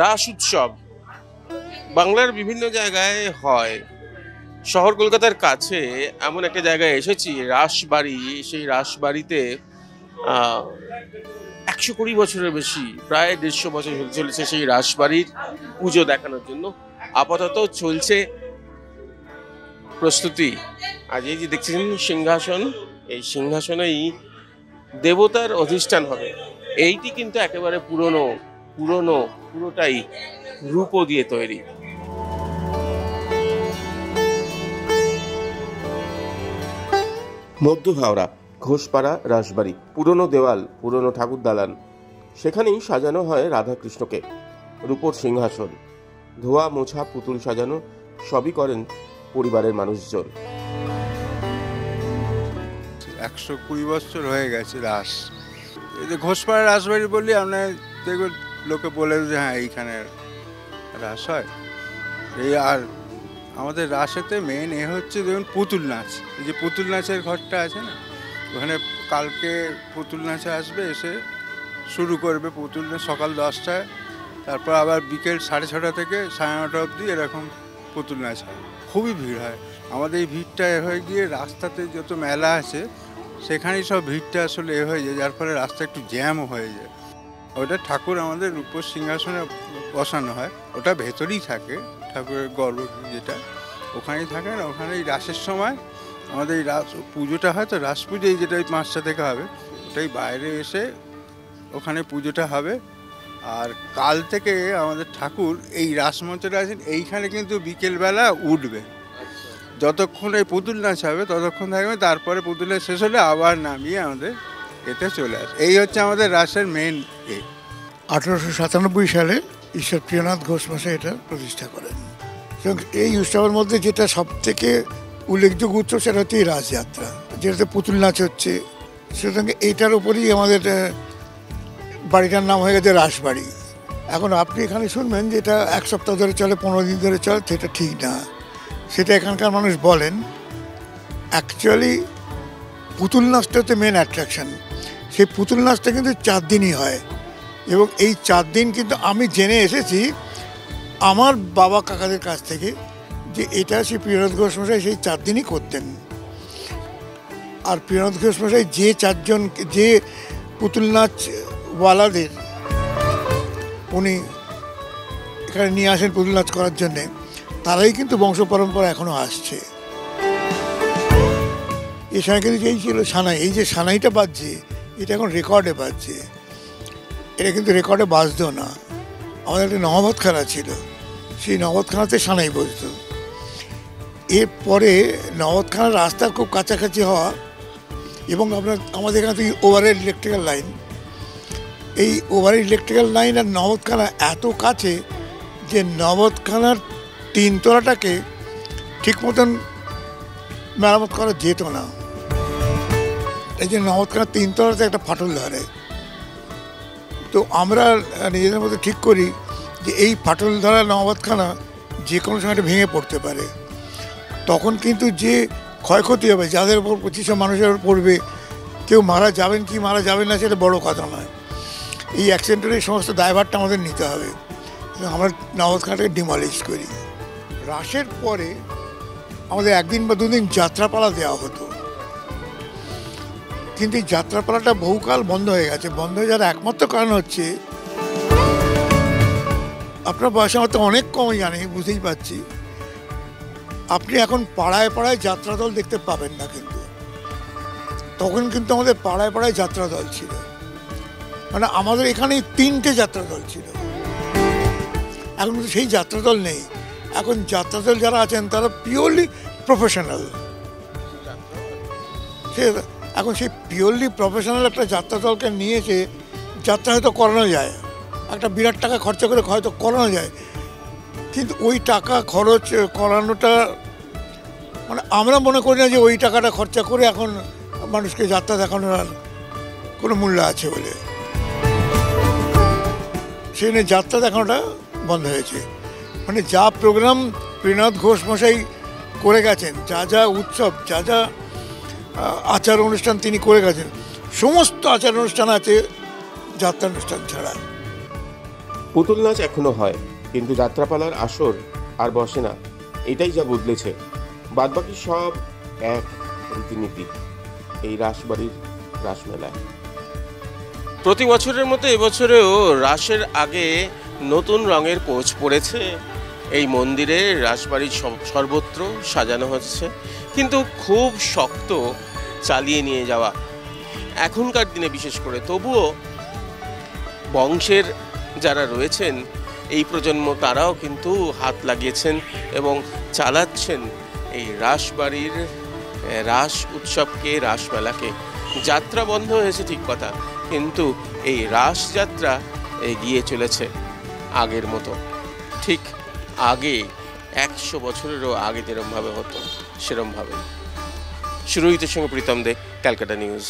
রাস উৎসব বাংলার বিভিন্ন জায়গায় হয়। শহর কলকাতার কাছে এমন একটা জায়গায় এসেছি, রাসবাড়ি। সেই রাসবাড়িতে 120 বছরের বেশি, প্রায় 150 বছর চলেছে সেই রাসবাড়ির পুজো দেখানোর জন্য। আপাতত চলছে প্রস্তুতি। আজ এই যে দেখছেন সিংহাসন, এই সিংহাসনেই দেবতার অধিষ্ঠান হবে। এইটি কিন্তু একেবারে পুরোটাই রূপো দিয়ে তৈরি। মধ্য হাওড়া ঘোষপাড়া রাসবাড়ি, পুরনো দেওয়াল, পুরনো ঠাকুর দালান, সেখানেই সাজানো হয় রাধাকৃষ্ণকে। রূপোর সিংহাসন, ধোয়া মোছা পুতুল সাজানো, সবই করেন পরিবারের মানুষজন। 120 বছর হয়ে গেছে রাস। এই যে ঘোষপাড়া রাসবাড়ি বললি আপনার দেখবেন লোকে বলে যে হ্যাঁ এইখানে রাস হয়। এই আর আমাদের রাসেতে মেন হচ্ছে দেখুন পুতুল নাচ। এই যে পুতুল নাচের ঘরটা আছে না, ওখানে কালকে পুতুল নাচ আসবে, এসে শুরু করবে পুতুল নাচ সকাল 10টায়, তারপর আবার বিকেল 6:30 থেকে 9:30 অবধি এরকম পুতুল নাচ হয়। খুবই ভিড় হয়। আমাদের এই ভিড়টা হয়ে গিয়ে রাস্তাতে যত মেলা আছে সেখানেই সব ভিড়টা আসলে হয়ে যায়, যার ফলে রাস্তা একটু জ্যামও হয়ে যায়। ওটা ঠাকুর আমাদের রূপোর সিংহাসনে বসানো হয়, ওটা ভেতরেই থাকে ঠাকুরের গর্ভ যেটা, ওখানেই থাকে না। ওখানেই রাসের সময় আমাদের এই রাস পুজোটা হয়, তো রাস পুজো এই যেটা 5টা থেকে হবে, ওটাই বাইরে এসে ওখানে পুজোটা হবে। আর কাল থেকে আমাদের ঠাকুর এই রাসমঞ্চটা আছেন এইখানে কিন্তু বিকেলবেলা উঠবে, যতক্ষণ এই পুতুল নাচ হবে ততক্ষণ থাকবে, তারপরে পুতুলের শেষ হলে আবার নামিয়ে আমাদের এতে চলে আসে। এই হচ্ছে আমাদের রাসের মেন। 1897 সালে ঈশ্বর প্রিয়নাথ ঘোষ মশাই এটা প্রতিষ্ঠা করেন। এবং এই উৎসবের মধ্যে যেটা সব থেকে উল্লেখযোগ্য উৎসব সেটা হচ্ছে এই রাসযাত্রা, যেটাতে পুতুল নাচ হচ্ছে। সুতরাং এইটার উপরেই আমাদের বাড়িটার নাম হয়ে গেছে রাসবাড়ি। এখন আপনি এখানে শুনবেন যে এটা 1 সপ্তাহ ধরে চলে, 15 দিন ধরে চলে, সেটা ঠিক না। সেটা এখানকার মানুষ বলেন। অ্যাকচুয়ালি পুতুল নাচটা হচ্ছে মেন অ্যাট্রাকশন। সেই পুতুল নাচটা কিন্তু 4 দিনই হয়, এবং এই 4 দিন কিন্তু আমি জেনে এসেছি আমার বাবা কাকাদের কাছ থেকে যে এটা শ্রী প্রিয়নাথ ঘোষ মশাই সেই 4 দিনই করতেন। আর প্রিয়নাথ ঘোষ মশাই যে 4 জন যে পুতুল নাচওয়ালাদের উনি এখানে নিয়ে আসেন পুতুল নাচ করার জন্যে, তারাই কিন্তু বংশ পরম্পরা এখনও আসছে। এই সময় কিন্তু যেই ছিল সানাই, এই যে সানাইটা বাজছে এটা এখন রেকর্ডে বাজছে, এটা কিন্তু রেকর্ডে বাজতো না। আমাদের একটা নহবতখানা ছিল, সেই নহবতখানাতে সানাই বসত। এরপরে নহবতখানার রাস্তা খুব কাছাকাছি হওয়া, এবং আমাদের এখানে থেকে ওভারহেড ইলেকট্রিক্যাল লাইন, এই ওভারহেড ইলেকট্রিক্যাল লাইন আর নহবতখানা এত কাছে যে নহবতখানার 3 তলাটাকে ঠিক মতন মেরামত করা যেত না। এই যে নহবতখানার 3 তলাতে একটা ফাটল ধরে, তো আমরা নিজেদের মধ্যে ঠিক করি যে এই ফাটল ধরা নহবতখানা যে কোনো সময় ভেঙে পড়তে পারে। তখন কিন্তু যে ক্ষয়ক্ষতি হবে, যাদের উপর 2500 মানুষের উপর পড়বে, কেউ মারা যাবেন কি মারা যাবেন না সেটা বড় কথা নয়। এই অ্যাক্সিডেন্টের এই সমস্ত দায়ভারটা আমাদের নিতে হবে। আমরা নহবতখানাটাকে ডিমলিশ করি। রাসের পরে আমাদের 1 দিন বা 2 দিন যাত্রাপালা দেওয়া হতো, কিন্তু এই যাত্রাপালাটা বহুকাল বন্ধ হয়ে গেছে। বন্ধ হয়ে যাওয়ার একমাত্র কারণ হচ্ছে, আপনার বয়স আমার তো অনেক কমই জানি, বুঝতেই পারছি, আপনি এখন পাড়ায় পাড়ায় যাত্রা দল দেখতে পাবেন না। কিন্তু তখন কিন্তু আমাদের পাড়ায় পাড়ায় যাত্রা দল ছিল, মানে আমাদের এখানে 3টে যাত্রা দল ছিল। এখন কিন্তু সেই যাত্রা দল নেই। এখন যাত্রা দল যারা আছেন তারা পিওরলি প্রফেশনাল। এখন সেই পিওরলি প্রফেশনাল একটা যাত্রা দলকে নিয়ে এসে যাত্রা হয়তো করানো যায়, একটা বিরাট টাকা খরচা করে হয়তো করানো যায়, কিন্তু ওই টাকা খরচ করানোটা মানে আমরা মনে করি না যে ওই টাকাটা খরচা করে এখন মানুষকে যাত্রা দেখানোর আর কোনো মূল্য আছে বলে। সেই নিয়ে যাত্রা দেখানোটা বন্ধ হয়েছে। মানে যা প্রোগ্রাম প্রিয়নাথ ঘোষ মশাই করে গেছেন, যা যা উৎসব, যা যা আচার অনুষ্ঠান তিনি করে গেছেন, সমস্ত আচার অনুষ্ঠান আছে যাত্রা অনুষ্ঠান ছাড়া। পুতুল নাচ এখনো হয়, কিন্তু যাত্রাপালার আসর আর বসে না। এটাই যা বদলেছে, বাদবাকি সব এক রীতিনীতি এই রাসবাড়ির রাসমেলায়। প্রতি বছরের মতো এবছরেও রাসের আগে নতুন রঙের কোচ পড়েছে এই মন্দিরে। রাসবাড়ির সর্বত্র সাজানো হচ্ছে, কিন্তু খুব শক্ত চালিয়ে নিয়ে যাওয়া এখনকার দিনে বিশেষ করে। তবুও বংশের যারা রয়েছেন এই প্রজন্ম, তারাও কিন্তু হাত লাগিয়েছেন এবং চালাচ্ছেন এই রাসবাড়ির রাস উৎসবকে, রাসমেলাকে। যাত্রা বন্ধ হয়েছে ঠিক কথা, কিন্তু এই রাস যাত্রা এগিয়ে চলেছে আগের মতো, ঠিক আগে 100 বছরেরও আগে যেরমভাবে হতো সেরমভাবে। সুরহিতের সঙ্গে প্রীতম দে, ক্যালকাটা নিউজ।